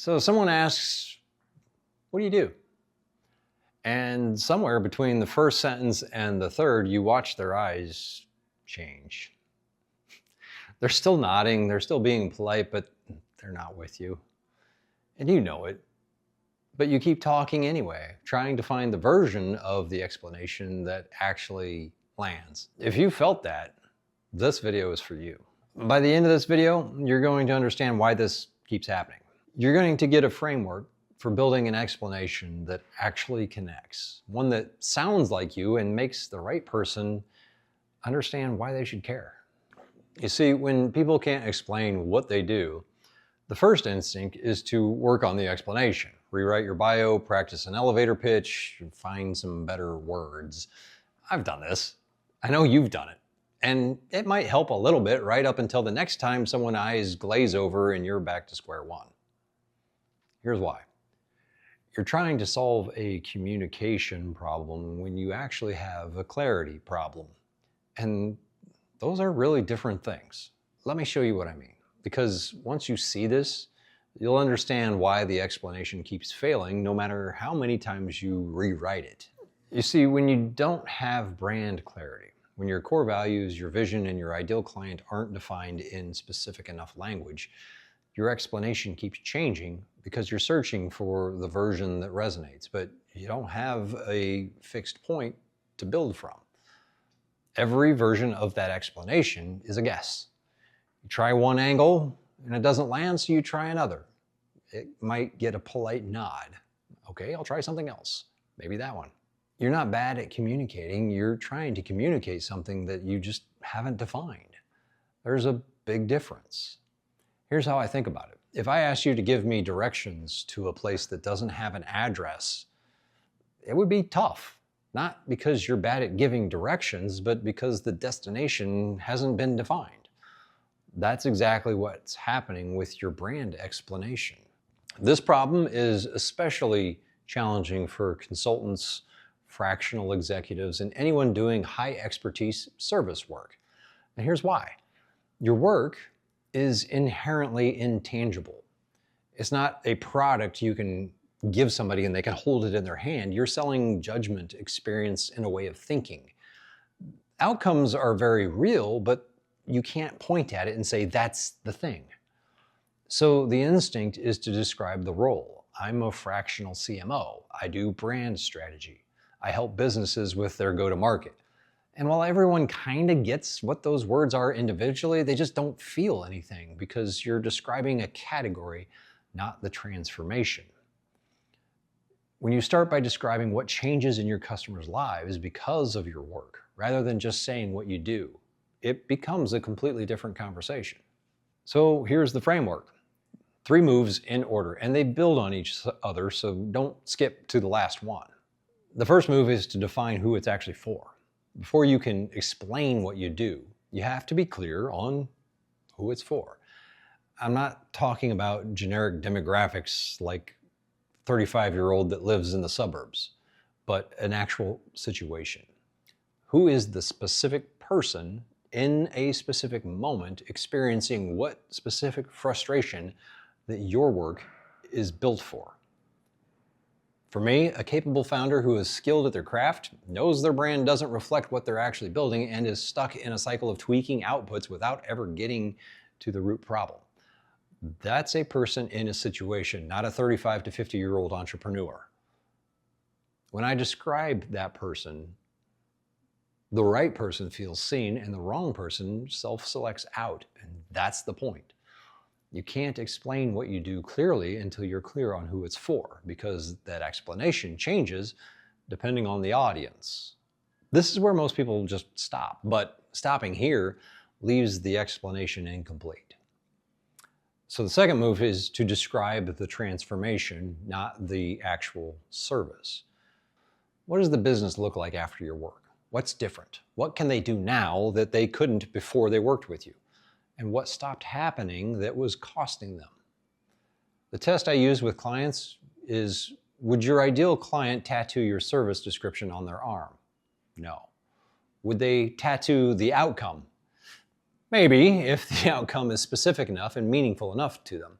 So someone asks, what do you do? And somewhere between the first sentence and the third, you watch their eyes change. They're still nodding, they're still being polite, but they're not with you. And you know it. But you keep talking anyway, trying to find the version of the explanation that actually lands. If you felt that, this video is for you. By the end of this video, you're going to understand why this keeps happening. You're going to get a framework for building an explanation that actually connects, one that sounds like you and makes the right person understand why they should care. You see, when people can't explain what they do, the first instinct is to work on the explanation. Rewrite your bio, practice an elevator pitch, find some better words. I've done this. I know you've done it. And it might help a little bit right up until the next time someone's eyes glaze over and you're back to square one. Here's why. You're trying to solve a communication problem when you actually have a clarity problem. And those are really different things. Let me show you what I mean. Because once you see this, you'll understand why the explanation keeps failing no matter how many times you rewrite it. You see, when you don't have brand clarity, when your core values, your vision, and your ideal client aren't defined in specific enough language, your explanation keeps changing because you're searching for the version that resonates, but you don't have a fixed point to build from. Every version of that explanation is a guess. You try one angle and it doesn't land, so you try another. It might get a polite nod. Okay, I'll try something else. Maybe that one. You're not bad at communicating. You're trying to communicate something that you just haven't defined. There's a big difference. Here's how I think about it. If I asked you to give me directions to a place that doesn't have an address, it would be tough. Not because you're bad at giving directions, but because the destination hasn't been defined. That's exactly what's happening with your brand explanation. This problem is especially challenging for consultants, fractional executives, and anyone doing high expertise service work. And here's why. Your work is inherently intangible. It's not a product you can give somebody and they can hold it in their hand. You're selling judgment, experience, and a way of thinking. Outcomes are very real, but you can't point at it and say, that's the thing. So the instinct is to describe the role. I'm a fractional CMO. I do brand strategy. I help businesses with their go-to-market. And while everyone kind of gets what those words are individually, they just don't feel anything because you're describing a category, not the transformation. When you start by describing what changes in your customers' lives because of your work, rather than just saying what you do, it becomes a completely different conversation. So here's the framework. 3 moves in order, and they build on each other, so don't skip to the last one. The first move is to define who it's actually for. Before you can explain what you do, you have to be clear on who it's for. I'm not talking about generic demographics like 35-year-old that lives in the suburbs, but an actual situation. Who is the specific person in a specific moment experiencing what specific frustration that your work is built for? For me, a capable founder who is skilled at their craft, knows their brand doesn't reflect what they're actually building, and is stuck in a cycle of tweaking outputs without ever getting to the root problem. That's a person in a situation, not a 35 to 50-year-old entrepreneur. When I describe that person, the right person feels seen and the wrong person self-selects out, and that's the point. You can't explain what you do clearly until you're clear on who it's for, because that explanation changes depending on the audience. This is where most people just stop, but stopping here leaves the explanation incomplete. So the second move is to describe the transformation, not the actual service. What does the business look like after your work? What's different? What can they do now that they couldn't before they worked with you? And what stopped happening that was costing them? The test I use with clients is, would your ideal client tattoo your service description on their arm? No. Would they tattoo the outcome? Maybe, if the outcome is specific enough and meaningful enough to them.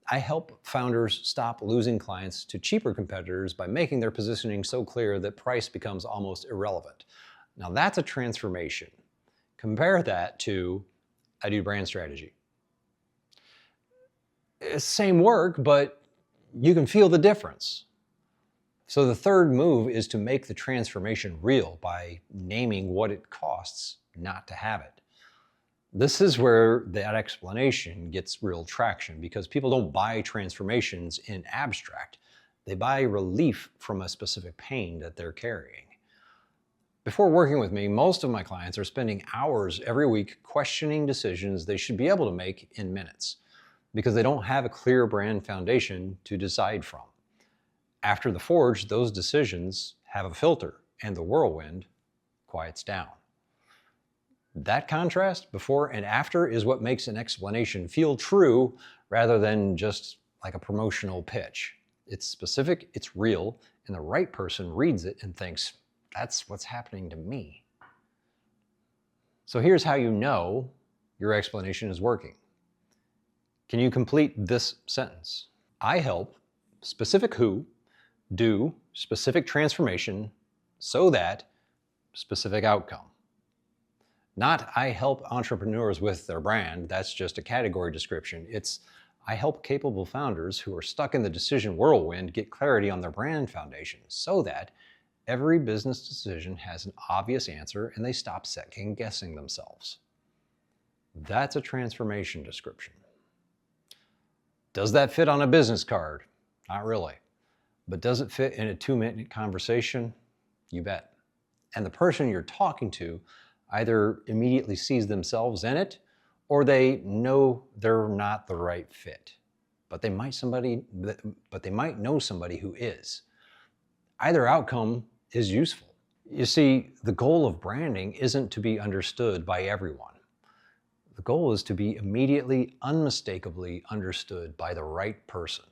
I help founders stop losing clients to cheaper competitors by making their positioning so clear that price becomes almost irrelevant. Now that's a transformation. Compare that to I do brand strategy. It's same work, but you can feel the difference. So the third move is to make the transformation real by naming what it costs not to have it. This is where that explanation gets real traction, because people don't buy transformations in abstract. They buy relief from a specific pain that they're carrying. Before working with me, most of my clients are spending hours every week questioning decisions they should be able to make in minutes, because they don't have a clear brand foundation to decide from. After the forge, those decisions have a filter and the whirlwind quiets down. That contrast, before and after, is what makes an explanation feel true rather than just like a promotional pitch. It's specific, it's real, and the right person reads it and thinks, that's what's happening to me. So here's how you know your explanation is working. Can you complete this sentence? I help specific who do specific transformation so that specific outcome. Not I help entrepreneurs with their brand, that's just a category description. It's I help capable founders who are stuck in the decision whirlwind get clarity on their brand foundation so that every business decision has an obvious answer and they stop second guessing themselves. That's a transformation description. Does that fit on a business card? Not really. But does it fit in a 2-minute conversation? You bet. And the person you're talking to either immediately sees themselves in it, or they know they're not the right fit. But they might know somebody who is. Either outcome is useful. You see, the goal of branding isn't to be understood by everyone. The goal is to be immediately, unmistakably understood by the right person.